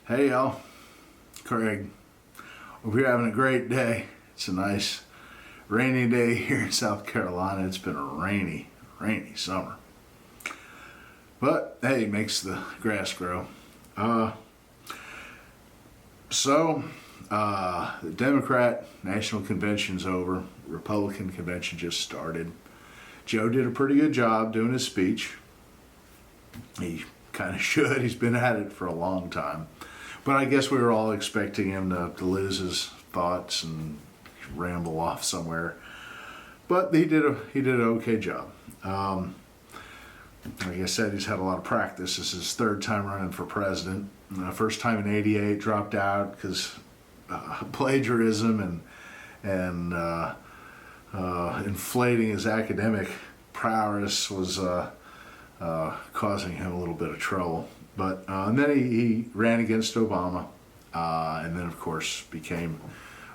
Hey y'all, Craig. Hope you're having a great day. It's a nice rainy day here in South Carolina. It's been a rainy summer. But hey, it makes the grass grow. The Democrat National Convention's over. Republican convention just started. Joe did a pretty good job doing his speech. He kind of should. He's been at it for a long time. But I guess we were all expecting him to lose his thoughts and ramble off somewhere. But he did an okay job. Like I said, he's had a lot of practice. This is his third time running for president. First time in '88, dropped out because plagiarism and inflating his academic prowess was causing him a little bit of trouble. But and then he ran against Obama, and then of course became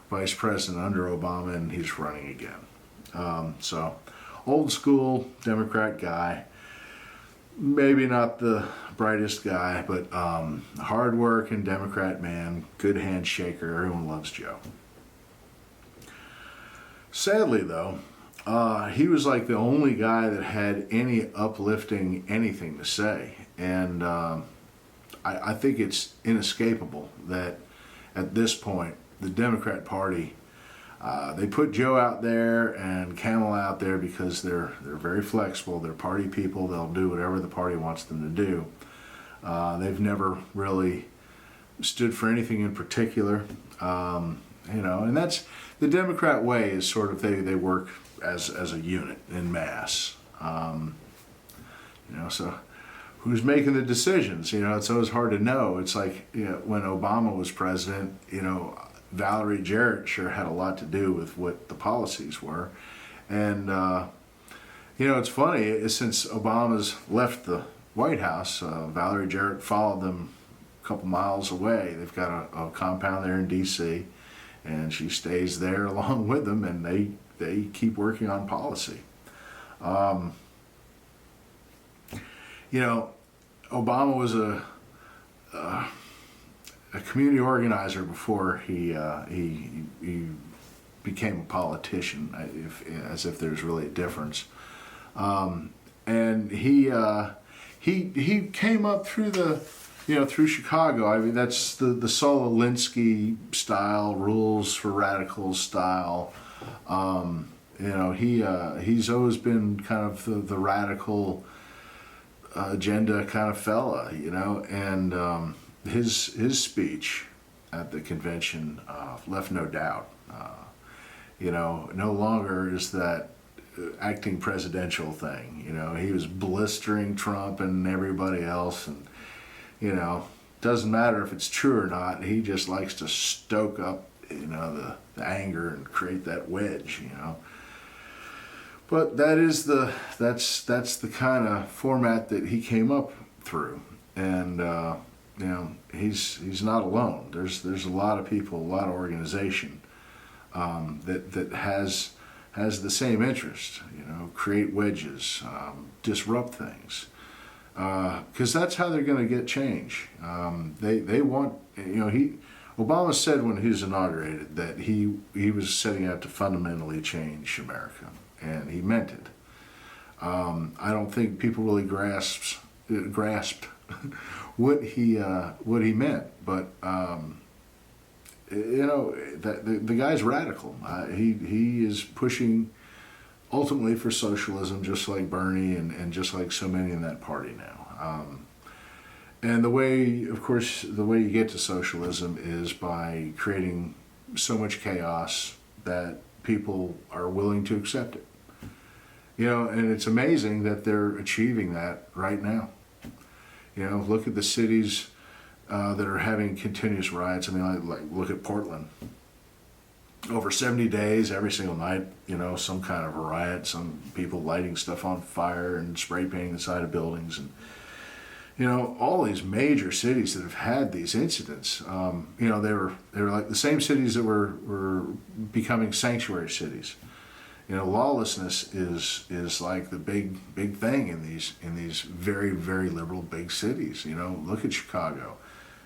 vice president under Obama, and he's running again. So old school Democrat guy, maybe not the brightest guy, but hard working Democrat man, good handshaker. Everyone loves Joe. Sadly though, he was like the only guy that had any uplifting anything to say. And I think it's inescapable that at this point, the Democrat Party, they put Joe out there and Camel out there because they're very flexible. They're party people. They'll do whatever the party wants them to do. They've never really stood for anything in particular. And that's the Democrat way is sort of they work as a unit in mass. So who's making the decisions? It's always hard to know. It's like when Obama was president, Valerie Jarrett sure had a lot to do with what the policies were. And, it's funny, since Obama's left the White House, Valerie Jarrett followed them a couple miles away. They've got a compound there in D.C., and she stays there along with them, and they keep working on policy. Obama was a community organizer before he became a politician, as if there's really a difference. And he came up through through Chicago. I mean, that's the Saul Alinsky style, rules for radicals style. He's always been kind of the radical agenda kind of fella, and his speech at the convention left no doubt. No longer is that acting presidential thing. He was blistering Trump and everybody else, and doesn't matter if it's true or not. He just likes to stoke up the anger and create that wedge. But that's the kind of format that he came up through, and he's not alone. There's a lot of people, a lot of organization that has the same interest. Create wedges, disrupt things, because that's how they're going to get change. They want Obama said when he was inaugurated that he was setting out to fundamentally change America. And he meant it. I don't think people really grasped what he meant, but the guy's radical. He is pushing ultimately for socialism, just like Bernie and just like so many in that party now. And the way you get to socialism is by creating so much chaos that people are willing to accept it. And it's amazing that they're achieving that right now. Look at the cities that are having continuous riots. I mean, like look at Portland. Over 70 days, every single night, some kind of a riot, some people lighting stuff on fire and spray painting the side of buildings. And, all these major cities that have had these incidents, they were like the same cities that were becoming sanctuary cities. Lawlessness is like the big thing in these very, very liberal big cities. Look at Chicago.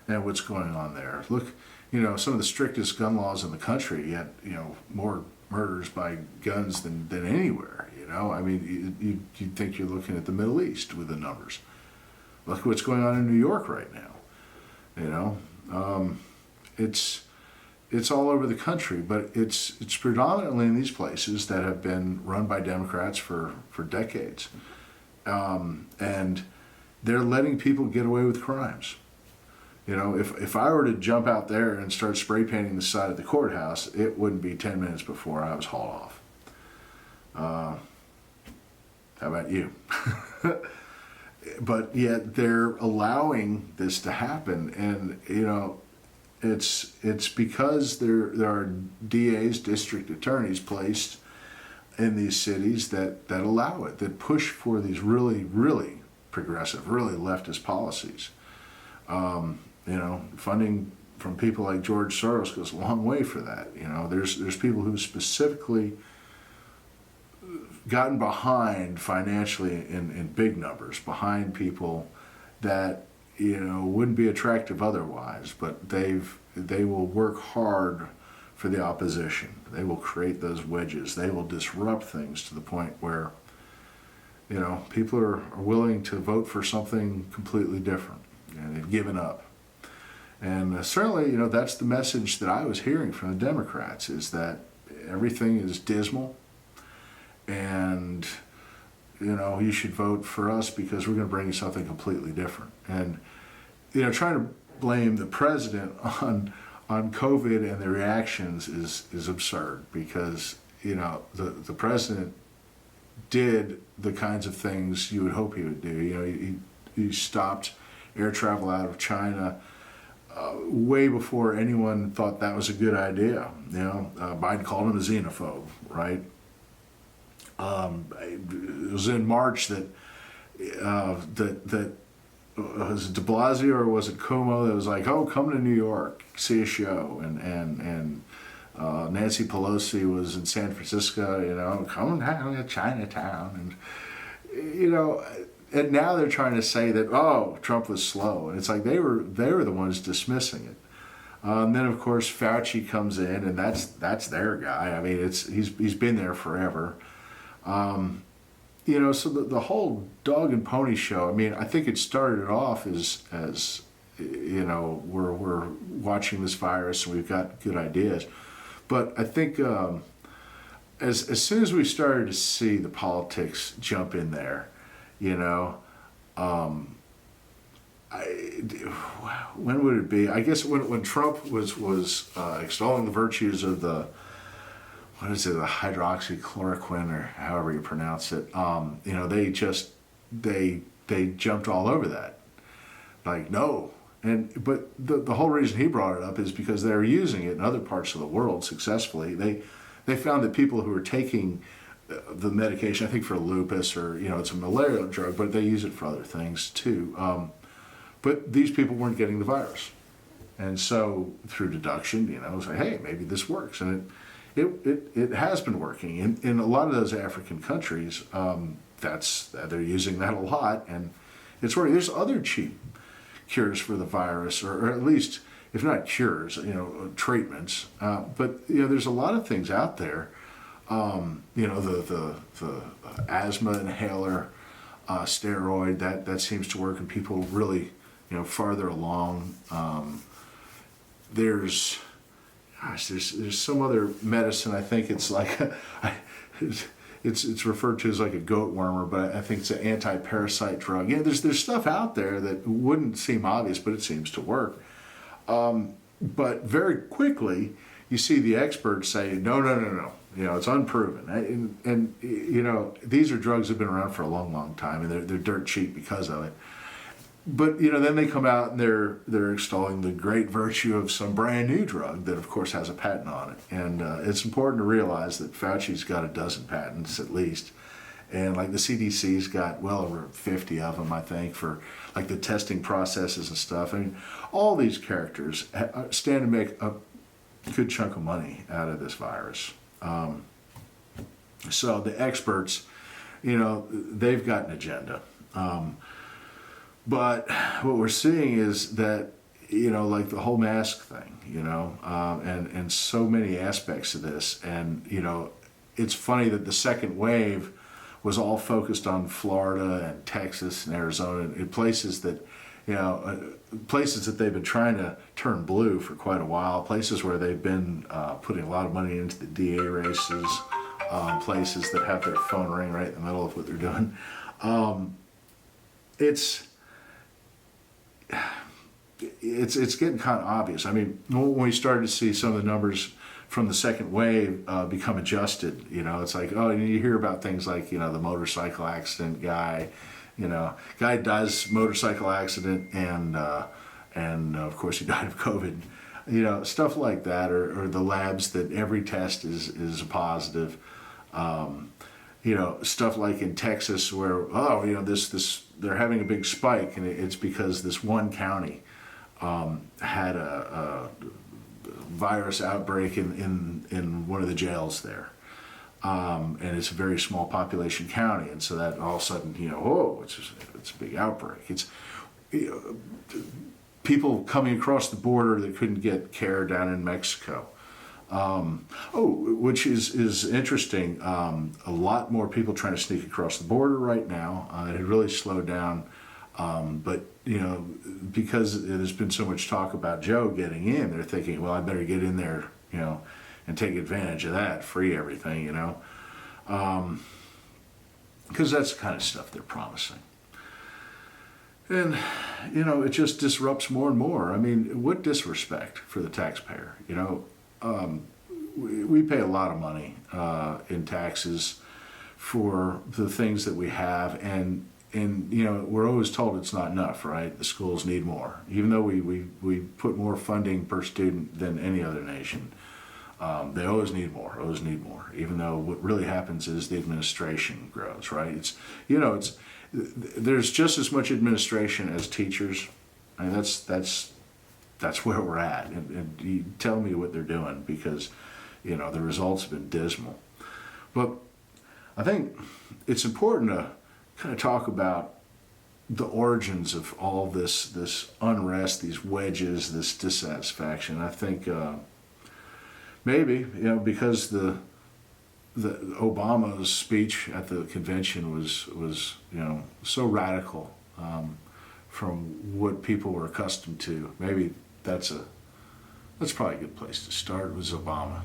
and what's going on there. Look, you know, some of the strictest gun laws in the country, yet, you know, more murders by guns than anywhere, you know. I mean, you'd think you're looking at the Middle East with the numbers. Look what's going on in New York right now, you know. It's all over the country, but it's predominantly in these places that have been run by Democrats for decades. And they're letting people get away with crimes. You know, if I were to jump out there and start spray painting the side of the courthouse, it wouldn't be 10 minutes before I was hauled off. How about you? But yet they're allowing this to happen, and you know, it's because there are DAs, district attorneys placed in these cities that allow it, that push for these really, really progressive, really leftist policies. You know, funding from people like George Soros goes a long way for that. You know, there's people who specifically gotten behind financially in big numbers, behind people that, you know, wouldn't be attractive otherwise, but they will work hard for the opposition. They will create those wedges. They will disrupt things to the point where, you know, people are willing to vote for something completely different, and they've given up. And certainly, you know, that's the message that I was hearing from the Democrats, is that everything is dismal, and, you know, you should vote for us because we're going to bring you something completely different. And, you know, trying to blame the president on COVID and the reactions is absurd, because, you know, the president did the kinds of things you would hope he would do. You know, he stopped air travel out of China way before anyone thought that was a good idea. You know, Biden called him a xenophobe, right? It was in March that was it de Blasio or was it Cuomo that was like, oh, come to New York, see a show, and Nancy Pelosi was in San Francisco, you know, come down to Chinatown, and, you know, and now they're trying to say that, oh, Trump was slow, and it's like they were the ones dismissing it. Then of course Fauci comes in, and that's their guy. I mean, he's been there forever. You know, so the whole dog and pony show, I mean, I think it started off as you know, we're watching this virus and we've got good ideas. But I think as soon as we started to see the politics jump in there, you know, when would it be? I guess when Trump was extolling the virtues of the, what is it, the hydroxychloroquine, or however you pronounce it, you know, they jumped all over that. Like, no. But the whole reason he brought it up is because they're using it in other parts of the world successfully. They found that people who are taking the medication, I think for lupus, or, you know, it's a malarial drug, but they use it for other things too. But these people weren't getting the virus. And so through deduction, you know, say, hey, maybe this works. And it has been working. In a lot of those African countries, they're using that a lot, and it's working. There's other cheap cures for the virus, or at least, if not cures, you know, treatments. But, you know, there's a lot of things out there. You know, the asthma inhaler, steroid, that seems to work in people really, you know, farther along. There's some other medicine. I think it's like it's referred to as like a goat wormer, but I think it's an anti-parasite drug. Yeah, there's stuff out there that wouldn't seem obvious, but it seems to work. But very quickly, you see the experts say, no. You know, it's unproven. And you know, these are drugs that have been around for a long, long time, and they're dirt cheap because of it. But, you know, then they come out and they're extolling the great virtue of some brand new drug that, of course, has a patent on it. And it's important to realize that Fauci's got a dozen patents at least. And like the CDC's got well over 50 of them, I think, for like the testing processes and stuff. I mean, all these characters stand to make a good chunk of money out of this virus. So the experts, you know, they've got an agenda. But what we're seeing is that, like the whole mask thing, and so many aspects of this. And, it's funny that the second wave was all focused on Florida and Texas and Arizona and places that, places that they've been trying to turn blue for quite a while, places where they've been putting a lot of money into the DA races, places that have their phone ring right in the middle of what they're doing. It's getting kind of obvious. I mean, when we started to see some of the numbers from the second wave become adjusted, it's like, oh, you hear about things like, the motorcycle accident guy, guy dies motorcycle accident and of course he died of COVID, stuff like that, or the labs that every test is a positive, stuff like in Texas where, this they're having a big spike, and it's because this one county had a virus outbreak in one of the jails there. And it's a very small population county, and so that all of a sudden, it's a big outbreak. It's people coming across the border that couldn't get care down in Mexico. Which is interesting. A lot more people trying to sneak across the border right now. It had really slowed down, but because there's been so much talk about Joe getting in, they're thinking, well, I better get in there, and take advantage of that, free everything, because that's the kind of stuff they're promising. And, it just disrupts more and more. I mean, what disrespect for the taxpayer, we pay a lot of money in taxes for the things that we have, and we're always told it's not enough, right? The schools need more, even though we put more funding per student than any other nation. They always need more, even though what really happens is the administration grows, right? There's just as much administration as teachers. I mean, that's where we're at, and you tell me what they're doing, because the results have been dismal. But I think it's important to kind of talk about the origins of all this unrest, these wedges, this dissatisfaction. I think maybe because the Obama's speech at the convention was so radical from what people were accustomed to. Maybe that's probably a good place to start. Was Obama.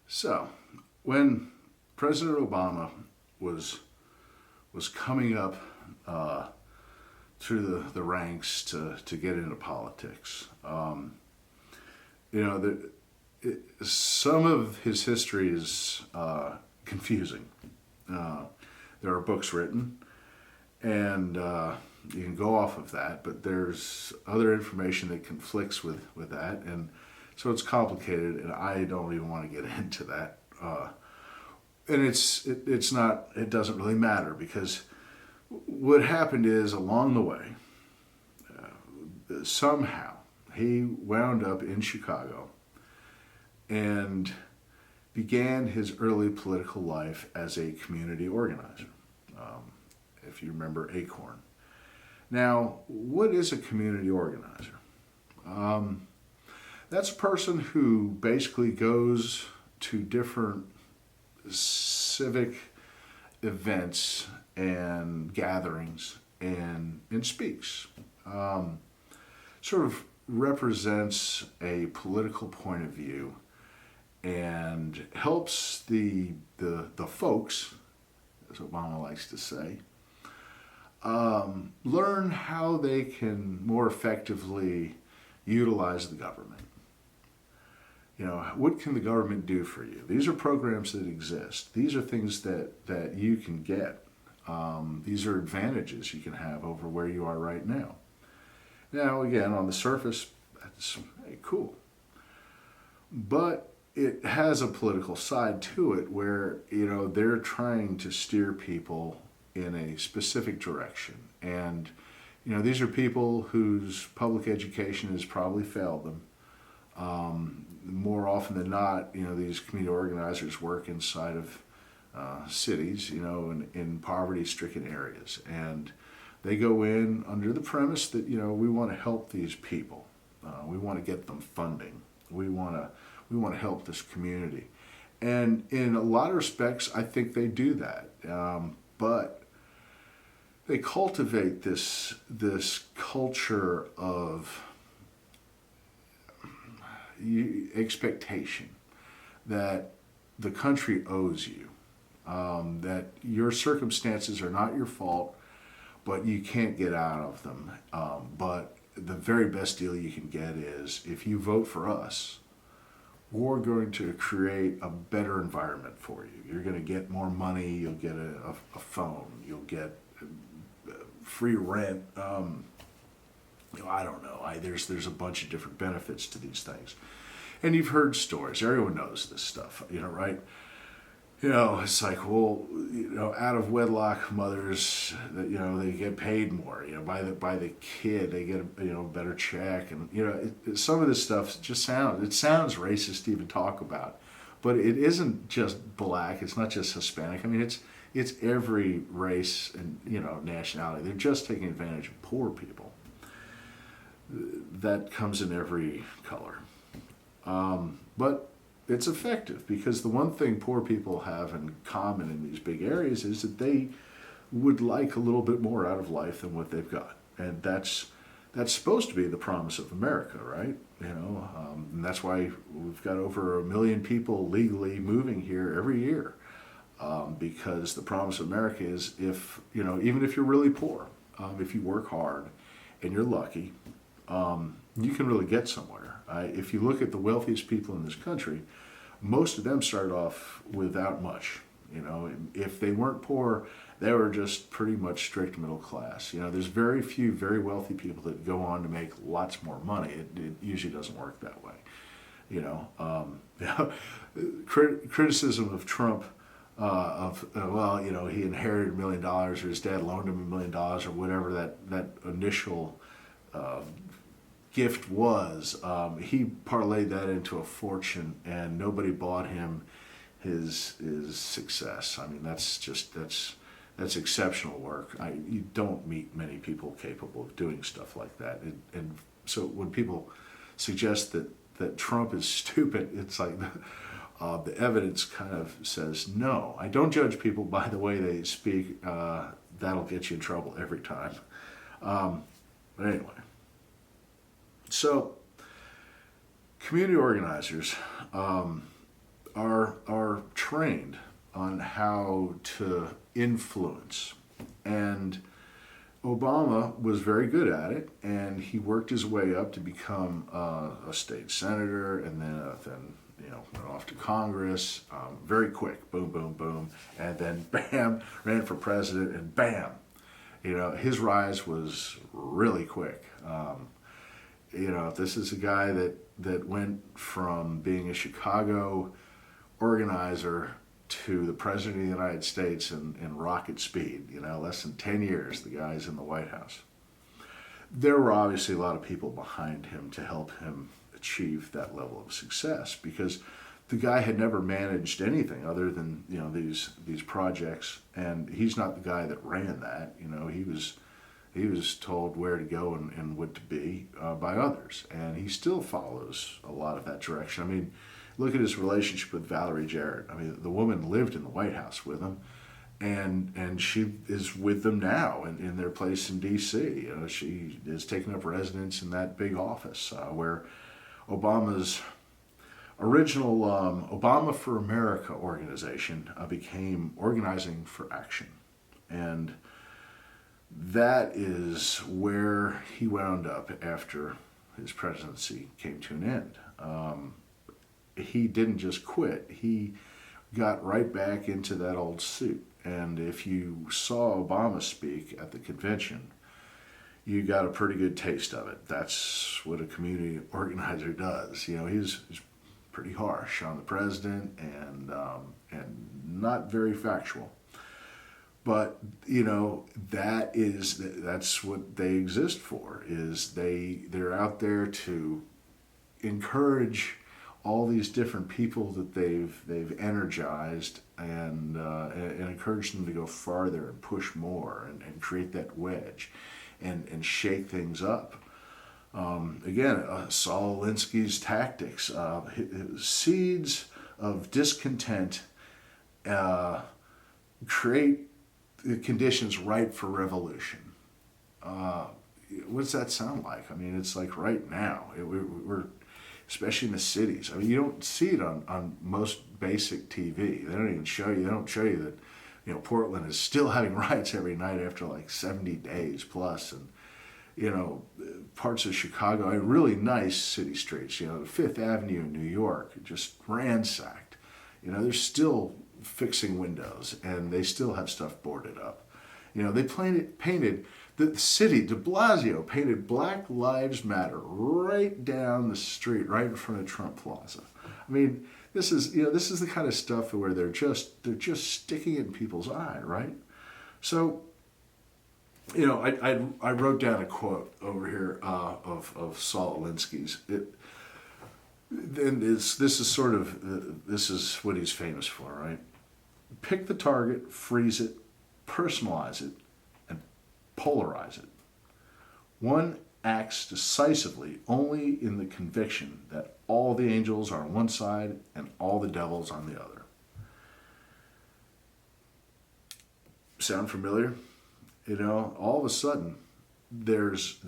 So, when President Obama was coming up through the ranks to get into politics, some of his history is confusing. There are books written, and you can go off of that, but there's other information that conflicts with that, and so it's complicated, and I don't even want to get into that. And it doesn't really matter, because what happened is, along the way, somehow he wound up in Chicago and began his early political life as a community organizer. If you remember Acorn. Now, what is a community organizer? That's a person who basically goes to different civic events and gatherings and speaks. Sort of represents a political point of view and helps the folks, as Obama likes to say, learn how they can more effectively utilize the government. What can the government do for you? These are programs that exist. These are things that you can get. These are advantages you can have over where you are right now. Now, again, on the surface, that's cool. But it has a political side to it where, they're trying to steer people in a specific direction. And, these are people whose public education has probably failed them. More often than not, these community organizers work inside of cities, in poverty-stricken areas. And they go in under the premise that, we want to help these people. We want to get them funding. We want to help this community. And in a lot of respects, I think they do that. But they cultivate this culture of expectation that the country owes you, that your circumstances are not your fault, but you can't get out of them. But the very best deal you can get is if you vote for us, we're going to create a better environment for you. You're going to get more money, you'll get a phone, you'll get free rent. I don't know. There's a bunch of different benefits to these things. And you've heard stories. Everyone knows this stuff, right? It's like, well, out of wedlock mothers, they get paid more. By the kid, they get a better check, and some of this stuff just sounds racist to even talk about, but it isn't just black. It's not just Hispanic. I mean, it's every race and nationality. They're just taking advantage of poor people. That comes in every color, but it's effective because the one thing poor people have in common in these big areas is that they would like a little bit more out of life than what they've got. And that's supposed to be the promise of America, right? And that's why we've got over 1 million people legally moving here every year, because the promise of America is even if you're really poor, if you work hard and you're lucky, you can really get somewhere. If you look at the wealthiest people in this country, most of them started off without much. If they weren't poor, they were just pretty much strict middle class. There's very few very wealthy people that go on to make lots more money. It usually doesn't work that way. Criticism of Trump he inherited $1 million, or his dad loaned him $1 million, or whatever that initial gift was. He parlayed that into a fortune, and nobody bought him his success. I mean, that's exceptional work. You don't meet many people capable of doing stuff like that. And so when people suggest that Trump is stupid, it's like the evidence kind of says no. I don't judge people by the way they speak. That'll get you in trouble every time. But anyway. So, community organizers are trained on how to influence, and Obama was very good at it, and he worked his way up to become a state senator, and then went off to Congress very quick, boom, boom, boom, and then bam, ran for president, and bam, his rise was really quick. This is a guy that went from being a Chicago organizer to the President of the United States in rocket speed. Less than 10 years, the guy's in the White House. There were obviously a lot of people behind him to help him achieve that level of success, because the guy had never managed anything other than these projects, and he's not the guy that ran that. He was told where to go and what to be by others, and he still follows a lot of that direction. I mean, look at his relationship with Valerie Jarrett. I mean, the woman lived in the White House with him, and she is with them now in their place in D.C. She is taking up residence in that big office where Obama's original Obama for America organization became Organizing for Action. And that is where he wound up after his presidency came to an end. He didn't just quit, he got right back into that old suit. And if you saw Obama speak at the convention, you got a pretty good taste of it. That's what a community organizer does. You know, he's pretty harsh on the president and not very factual. But you know that's what they exist for. Is they're out there to encourage all these different people that they've energized and encourage them to go farther and push more and create that wedge and shake things up. Again, Saul Alinsky's tactics, seeds of discontent, create the conditions ripe for revolution. What does that sound like? I mean, it's like right now. We're especially in the cities. I mean, you don't see it on most basic TV. They don't even show you. They don't show you that, you know, Portland is still having riots every night after like 70 days plus, and you know, parts of Chicago, really nice city streets. You know, Fifth Avenue in New York, just ransacked. You know, they're still fixing windows and they still have stuff boarded up. You know, they painted the city, de Blasio painted Black Lives Matter right down the street, right in front of Trump Plaza. I mean, this is the kind of stuff where they're just sticking it in people's eye, right? So, you know, I wrote down a quote over here of Saul Alinsky's. This is what he's famous for, right? Pick the target, freeze it, personalize it, and polarize it. One acts decisively only in the conviction that all the angels are on one side and all the devils on the other. Sound familiar? You know, all of a sudden, there's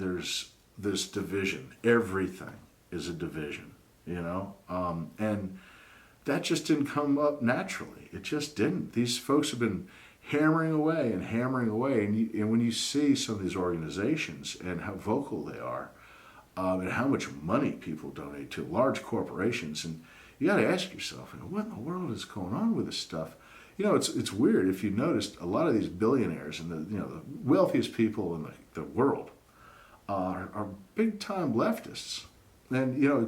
this division. Everything is a division, you know? And that just didn't come up naturally. It just didn't. These folks have been hammering away. And when you see some of these organizations and how vocal they are, and how much money people donate to large corporations, and you got to ask yourself, what in the world is going on with this stuff? You know, it's weird. If you noticed, a lot of these billionaires and the wealthiest people in the world are big time leftists, and you know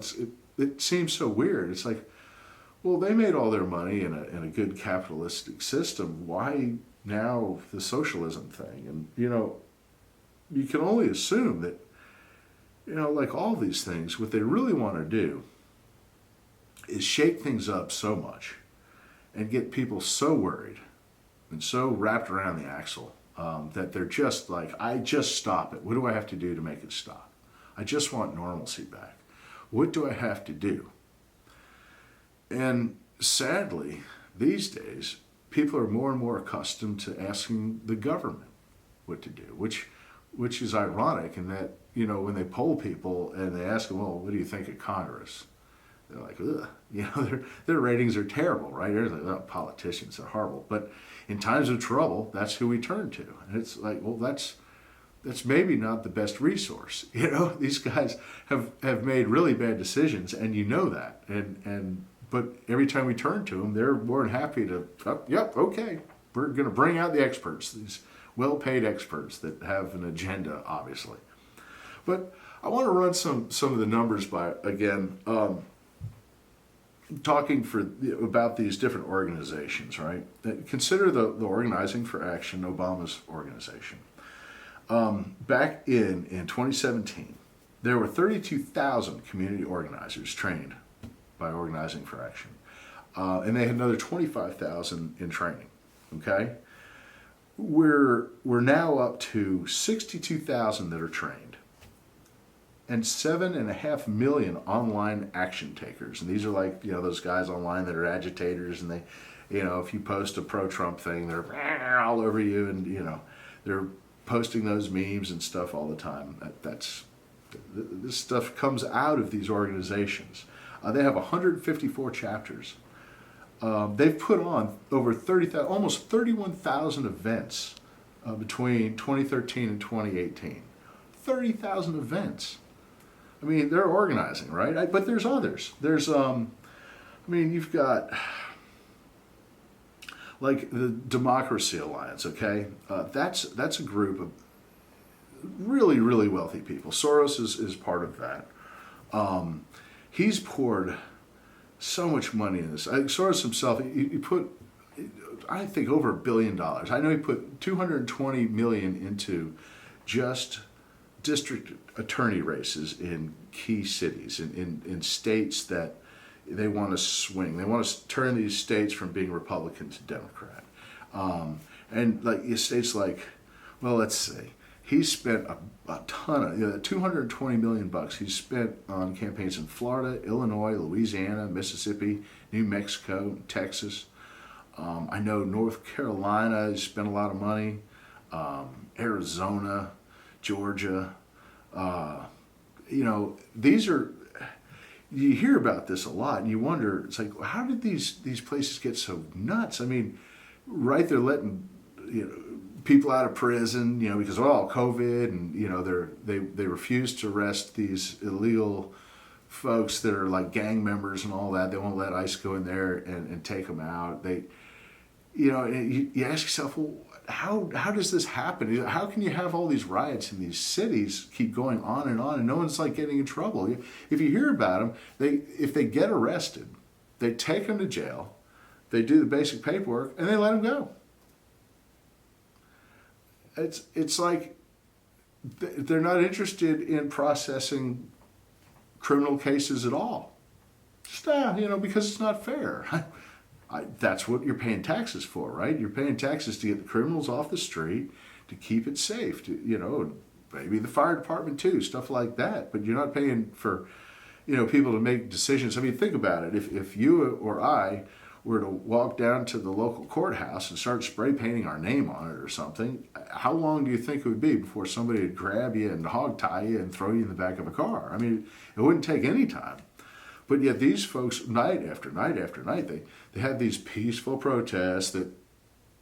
it seems so weird. It's like, well, they made all their money in a good capitalistic system. Why now the socialism thing? And you know, you can only assume that, you know, like all these things, what they really want to do is shake things up so much and get people so worried and so wrapped around the axle that they're just like, I just stop it. What do I have to do to make it stop? I just want normalcy back. What do I have to do? And sadly, these days, people are more and more accustomed to asking the government what to do, which is ironic in that, you know, when they poll people and they ask them, well, what do you think of Congress? They're like, ugh, you know, their ratings are terrible, right? They're like, oh, politicians are horrible. But in times of trouble, that's who we turn to. And it's like, well, that's maybe not the best resource. You know, these guys have made really bad decisions, and you know that. But every time we turn to them, they're more than happy to, oh, yep, okay, we're going to bring out the experts, these well-paid experts that have an agenda, obviously. But I want to run some of the numbers by, again, talking about these different organizations, right? Consider the Organizing for Action, Obama's organization. Back in 2017, there were 32,000 community organizers trained by Organizing for Action. And they had another 25,000 in training, okay? We're now up to 62,000 that are trained and 7.5 million online action takers. And these are like, you know, those guys online that are agitators, and they, you know, if you post a pro-Trump thing, they're all over you, and, you know, they're posting those memes and stuff all the time. This stuff comes out of these organizations. They have 154 chapters. They've put on over 30,000, almost 31,000 events between 2013 and 2018. 30,000 events. I mean, they're organizing, right? But there's others. There's, you've got like the Democracy Alliance, okay? That's a group of really, really wealthy people. Soros is part of that. He's poured so much money in this. Soros himself, he put, I think, over $1 billion. I know he put 220 million into just district attorney races in key cities, in states that they want to swing. They want to turn these states from being Republican to Democrat. And like states like, well, let's see, he spent a ton of, 220 million bucks he spent on campaigns in Florida, Illinois, Louisiana, Mississippi, New Mexico, Texas. I know North Carolina has spent a lot of money, Arizona, Georgia. These are, you hear about this a lot and you wonder, it's like, how did these places get so nuts? I mean, right, they're letting, people out of prison, because COVID, and they refuse to arrest these illegal folks that are like gang members and all that. They won't let ICE go in there and take them out. You ask yourself, well, how does this happen? How can you have all these riots in these cities keep going on and no one's like getting in trouble? If you hear about them, if they get arrested, they take them to jail, they do the basic paperwork, and they let them go. It's like they're not interested in processing criminal cases at all. Just because it's not fair. That's what you're paying taxes for, right? You're paying taxes to get the criminals off the street, to keep it safe, maybe the fire department too, stuff like that. But you're not paying for, people to make decisions. I mean, think about it. If you or I were to walk down to the local courthouse and start spray painting our name on it or something, how long do you think it would be before somebody would grab you and hog tie you and throw you in the back of a car? I mean, it wouldn't take any time. But yet these folks, night after night after night, they have these peaceful protests that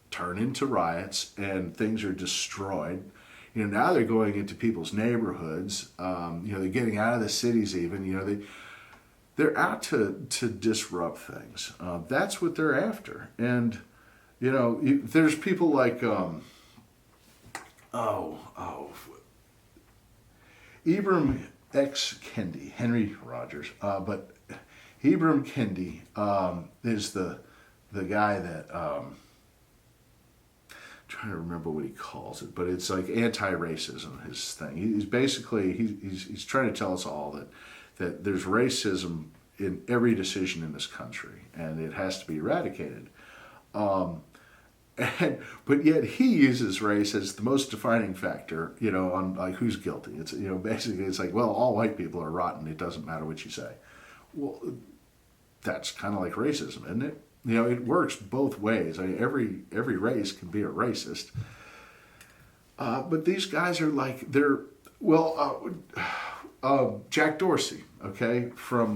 turn into riots and things are destroyed. Now they're going into people's neighborhoods. They're getting out of the cities even. They're out to disrupt things. That's what they're after. And, there's people like, Ibram X. Kendi, Henry Rogers, but Ibram Kendi is the guy that, I'm trying to remember what he calls it, but it's like anti-racism, his thing. He's basically, he's trying to tell us all that there's racism in every decision in this country, and it has to be eradicated. But yet he uses race as the most defining factor, on like who's guilty. It's basically it's like, well, all white people are rotten. It doesn't matter what you say. Well, that's kind of like racism, isn't it? It works both ways. I mean, every race can be a racist. But these guys are like Jack Dorsey, okay, from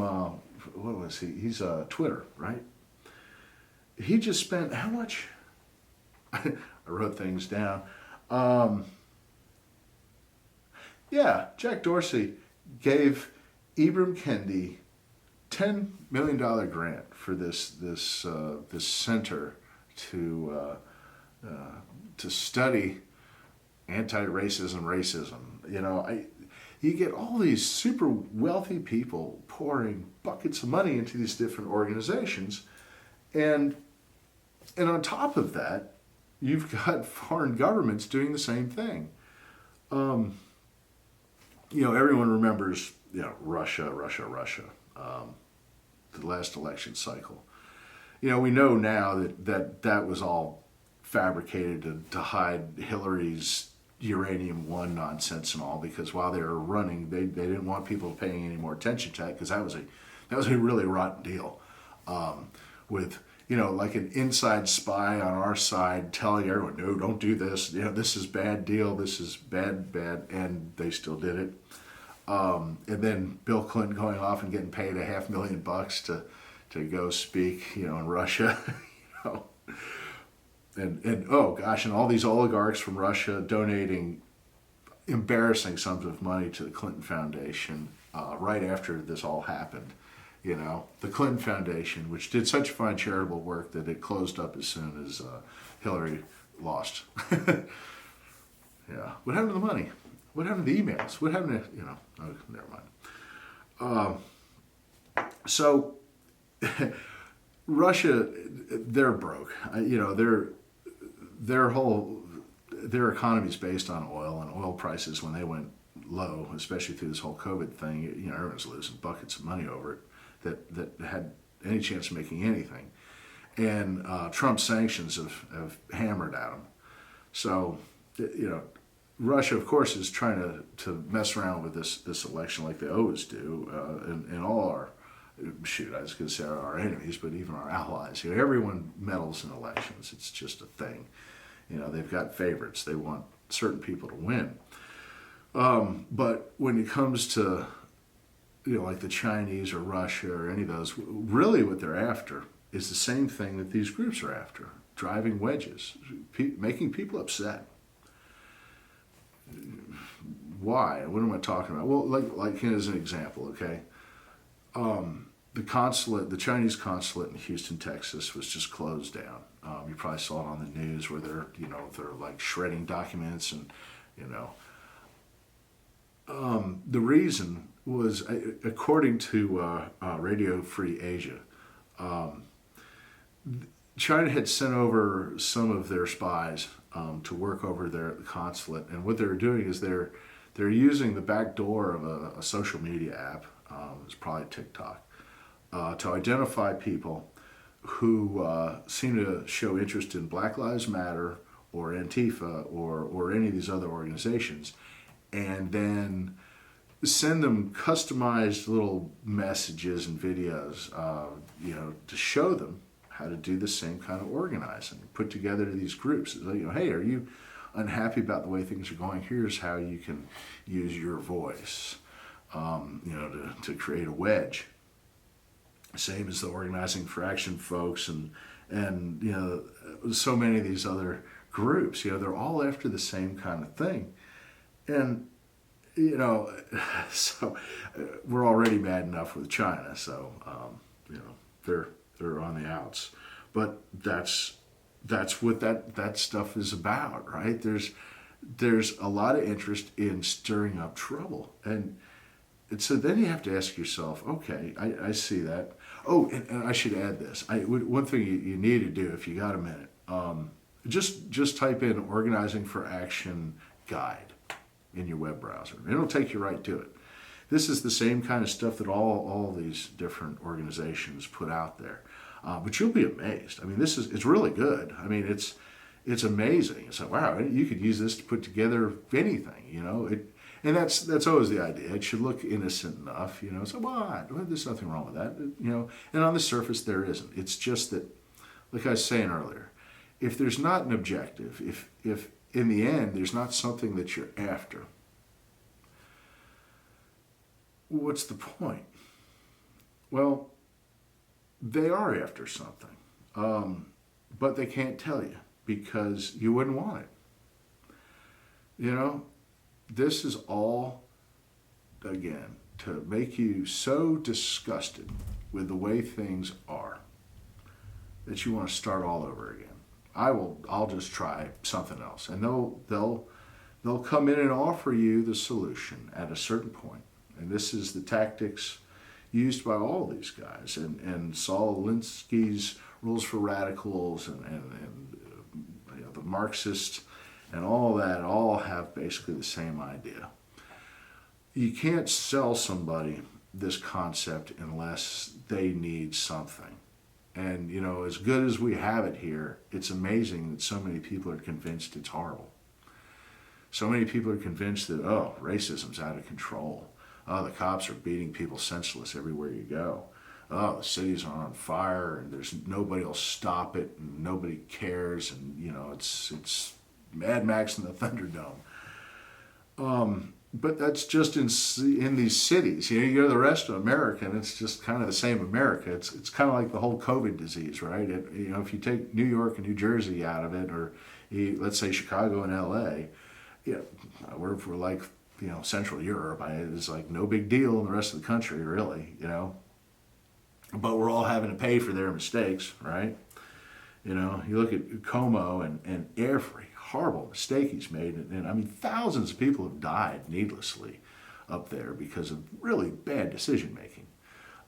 what was he? He's Twitter, right? He just spent how much? I wrote things down. Jack Dorsey gave Ibram Kendi $10 million grant for this center to study racism. You get all these super wealthy people pouring buckets of money into these different organizations, and on top of that, you've got foreign governments doing the same thing. Everyone remembers, Russia, the last election cycle. We know now that was all fabricated to hide Hillary's uranium-1 nonsense and all, because while they were running, they didn't want people paying any more attention to that, because that was a really rotten deal, with like an inside spy on our side telling everyone, no, don't do this. This is bad deal. This is bad, and they still did it. And then Bill Clinton going off and getting paid $500,000 to go speak, in Russia. and oh gosh, and all these oligarchs from Russia donating embarrassing sums of money to the Clinton Foundation right after this all happened. You know, the Clinton Foundation, which did such fine charitable work that it closed up as soon as Hillary lost. Yeah. What happened to the money? What happened to the emails? What happened to, oh, never mind. So Russia, they're broke. Their whole their economy is based on oil, and oil prices when they went low, especially through this whole COVID thing, everyone's losing buckets of money over it that had any chance of making anything. And Trump's sanctions have hammered at them. So, Russia, of course, is trying to mess around with this election like they always do, and all our, I was going to say our enemies, but even our allies. Everyone meddles in elections. It's just a thing. They've got favorites. They want certain people to win. But when it comes to, like the Chinese or Russia or any of those, really what they're after is the same thing that these groups are after: driving wedges, making people upset. Why? What am I talking about? Well, like as an example, okay. The Chinese consulate in Houston, Texas, was just closed down. You probably saw it on the news where they're like shredding documents and, the reason was, according to Radio Free Asia, China had sent over some of their spies to work over their consulate, and what they're doing is they're using the back door of a social media app. It's probably TikTok. To identify people who seem to show interest in Black Lives Matter or Antifa or any of these other organizations, and then send them customized little messages and videos, to show them how to do the same kind of organizing, put together these groups. Hey, are you unhappy about the way things are going? Here's how you can use your voice, to create a wedge. Same as the Organizing for Action folks and so many of these other groups. They're all after the same kind of thing. And, so we're already mad enough with China. So, they're on the outs. But that's what that stuff is about, right? There's a lot of interest in stirring up trouble. And so then you have to ask yourself, okay, I see that. Oh, and I should add this. One thing you need to do if you got a minute, just type in Organizing for Action Guide in your web browser. It'll take you right to it. This is the same kind of stuff that all these different organizations put out there. But you'll be amazed. I mean, it's really good. I mean, it's amazing. It's like, wow, you could use this to put together anything, And that's always the idea. It should look innocent enough, So what? Well, there's nothing wrong with that, And on the surface, there isn't. It's just that, like I was saying earlier, if there's not an objective, if in the end there's not something that you're after, what's the point? Well, they are after something, but they can't tell you because you wouldn't want it. This is all, again, to make you so disgusted with the way things are that you want to start all over again. I'll just try something else. And they'll come in and offer you the solution at a certain point. And this is the tactics used by all these guys. And Saul Alinsky's Rules for Radicals and the Marxists and all that all have basically the same idea. You can't sell somebody this concept unless they need something. And, as good as we have it here, it's amazing that so many people are convinced it's horrible. So many people are convinced that, racism's out of control. The cops are beating people senseless everywhere you go. The cities are on fire and there's nobody will stop it and nobody cares and, it's Mad Max in the Thunderdome. But that's just in these cities. You go to the rest of America, and it's just kind of the same America. It's kind of like the whole COVID disease, right? If you take New York and New Jersey out of it, or let's say Chicago and L.A., we're like Central Europe. It's like no big deal in the rest of the country, really. But we're all having to pay for their mistakes, right? You look at Como and every horrible mistake he's made, and I mean thousands of people have died needlessly up there because of really bad decision making.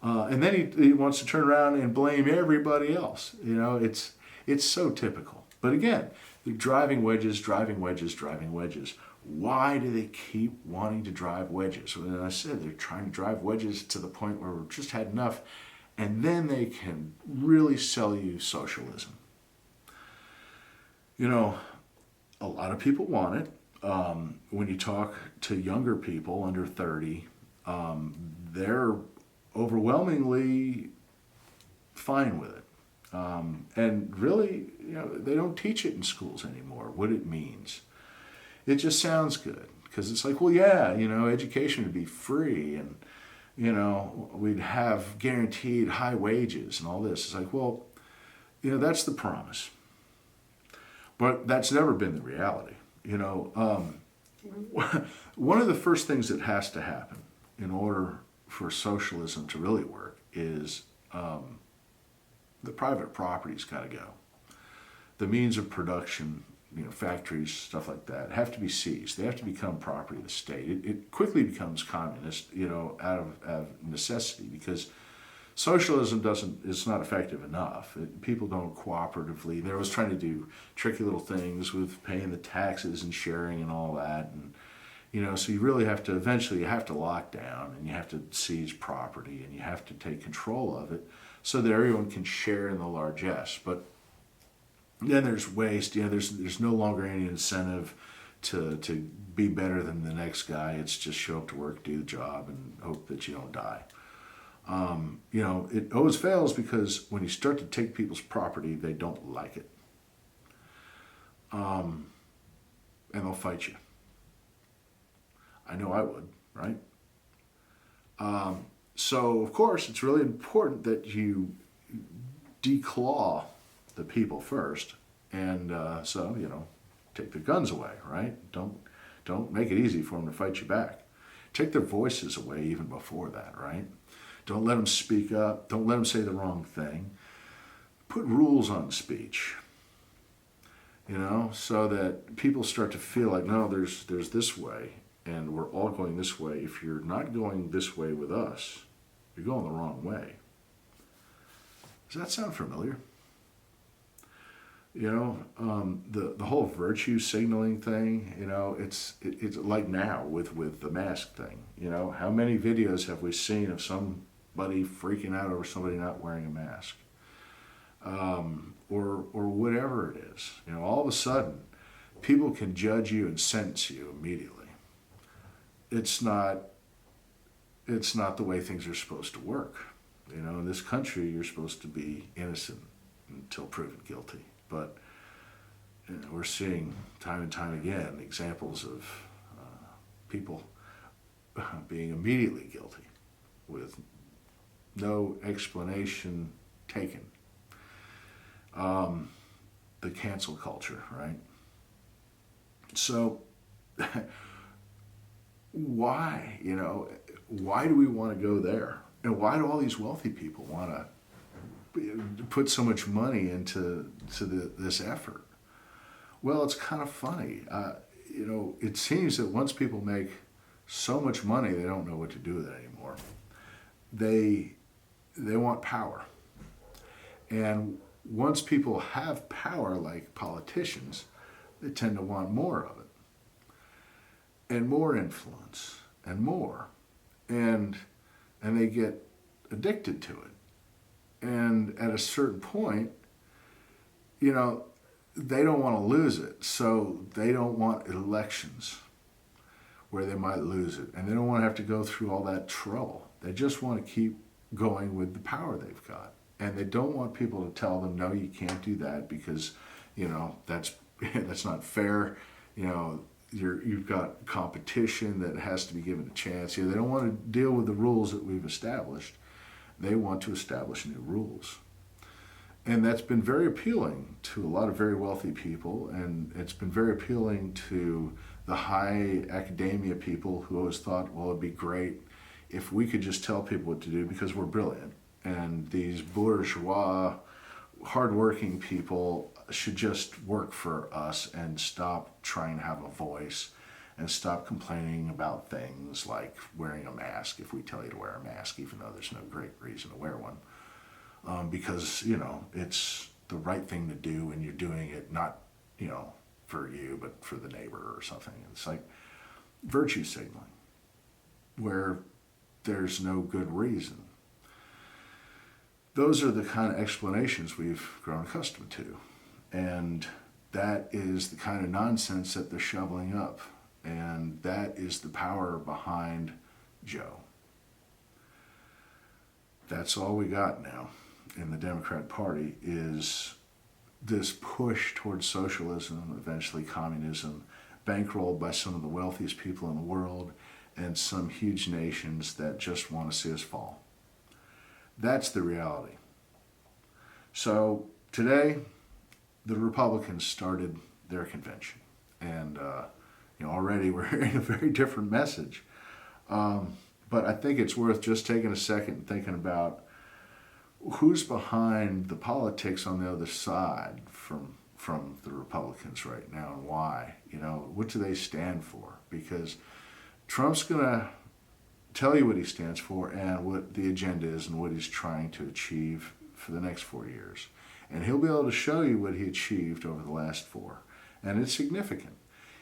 And then he wants to turn around and blame everybody else. It's so typical. But again, they're driving wedges, driving wedges, driving wedges. Why do they keep wanting to drive wedges? Well, I said they're trying to drive wedges to the point where we've just had enough, and then they can really sell you socialism. A lot of people want it. When you talk to younger people under 30, they're overwhelmingly fine with it. And really, they don't teach it in schools anymore, what it means. It just sounds good because it's like, well, yeah, education would be free and, we'd have guaranteed high wages and all this. It's like, well, that's the promise. But that's never been the reality. One of the first things that has to happen in order for socialism to really work is the private property's got to go. The means of production, factories, stuff like that, have to be seized. They have to become property of the state. It quickly becomes communist, out of necessity because socialism it's not effective enough. People don't cooperatively. They're always trying to do tricky little things with paying the taxes and sharing and all that. And, so you really eventually you have to lock down and you have to seize property and you have to take control of it so that everyone can share in the largesse. But then there's waste. There's no longer any incentive to be better than the next guy. It's just show up to work, do the job, and hope that you don't die. It always fails because when you start to take people's property, they don't like it. And they'll fight you. I know I would, right? So, of course, it's really important that you declaw the people first. And take their guns away, right? Don't make it easy for them to fight you back. Take their voices away even before that, right? Don't let them speak up. Don't let them say the wrong thing. Put rules on speech, so that people start to feel like, no, there's this way, and we're all going this way. If you're not going this way with us, you're going the wrong way. Does that sound familiar? The whole virtue signaling thing, it's like now with the mask thing. How many videos have we seen of somebody freaking out over somebody not wearing a mask? Or whatever it is. All of a sudden, people can judge you and sentence you immediately. It's not the way things are supposed to work. In this country, you're supposed to be innocent until proven guilty. But we're seeing time and time again examples of people being immediately guilty with no explanation taken. The cancel culture, right? So why do we want to go there? And why do all these wealthy people want to put so much money into this effort? Well, it's kind of funny. It seems that once people make so much money, they don't know what to do with it anymore. They want power. And once people have power, like politicians, they tend to want more of it. And more influence. And more. And they get addicted to it. And at a certain point, they don't want to lose it. So they don't want elections where they might lose it. And they don't want to have to go through all that trouble. They just want to keep going with the power they've got. And they don't want people to tell them, no, you can't do that because, that's not fair. you've got competition that has to be given a chance. They don't want to deal with the rules that we've established. They want to establish new rules. And that's been very appealing to a lot of very wealthy people, and it's been very appealing to the high academia people who always thought, well, it'd be great if we could just tell people what to do because we're brilliant. And these bourgeois, hardworking people should just work for us and stop trying to have a voice and stop complaining about things like wearing a mask if we tell you to wear a mask, even though there's no great reason to wear one. Because, it's the right thing to do and you're doing it not, for you, but for the neighbor or something. It's like virtue signaling, where there's no good reason. Those are the kind of explanations we've grown accustomed to. And that is the kind of nonsense that they're shoveling up. And that is the power behind Joe. That's all we got now in the Democrat Party is this push towards socialism, eventually communism, bankrolled by some of the wealthiest people in the world and some huge nations that just want to see us fall. That's the reality. So today, the Republicans started their convention. And, already we're hearing a very different message. But I think it's worth just taking a second and thinking about who's behind the politics on the other side from the Republicans right now and why. What do they stand for? Because Trump's going to tell you what he stands for and what the agenda is and what he's trying to achieve for the next 4 years. And he'll be able to show you what he achieved over the last 4. And it's significant.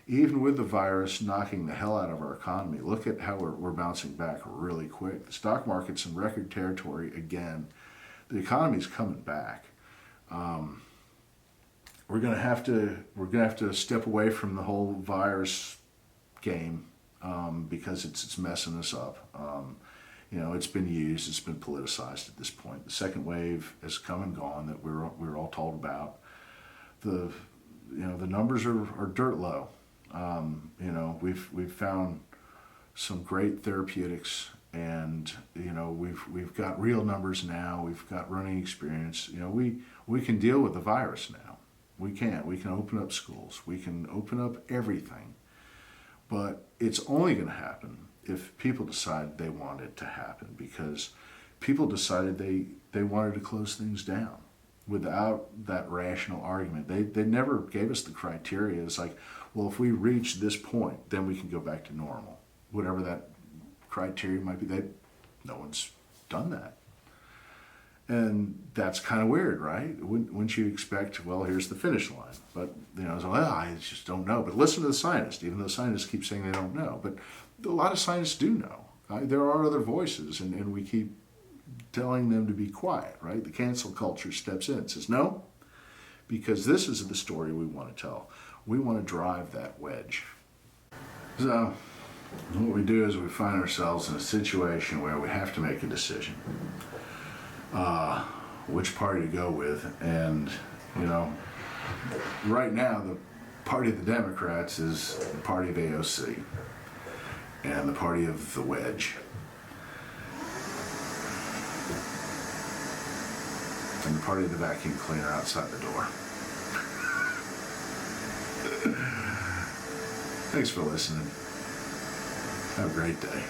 Even with the virus knocking the hell out of our economy, look at how we're bouncing back really quick. The stock market's in record territory again. The economy's coming back. We're gonna have to step away from the whole virus game because it's messing us up. It's been used, it's been politicized at this point. The second wave has come and gone that we're all told about. The numbers are dirt low. We've found some great therapeutics, and we've got real numbers now. We've got running experience. We can deal with the virus now. We can open up schools. We can open up everything. But it's only going to happen if people decide they want it to happen, because people decided they wanted to close things down without that rational argument. They never gave us the criteria. It's like, well, if we reach this point, then we can go back to normal. Whatever that criteria might be, no one's done that. And that's kind of weird, right? Wouldn't you expect, well, here's the finish line. But, I just don't know. But listen to the scientists, even though scientists keep saying they don't know. But a lot of scientists do know. There are other voices, and we keep telling them to be quiet, right? The cancel culture steps in and says, no, because this is the story we want to tell. We want to drive that wedge. So what we do is we find ourselves in a situation where we have to make a decision. Which party to go with. And, right now the party of the Democrats is the party of AOC and the party of the wedge. And the party of the vacuum cleaner outside the door. Thanks for listening. Have a great day.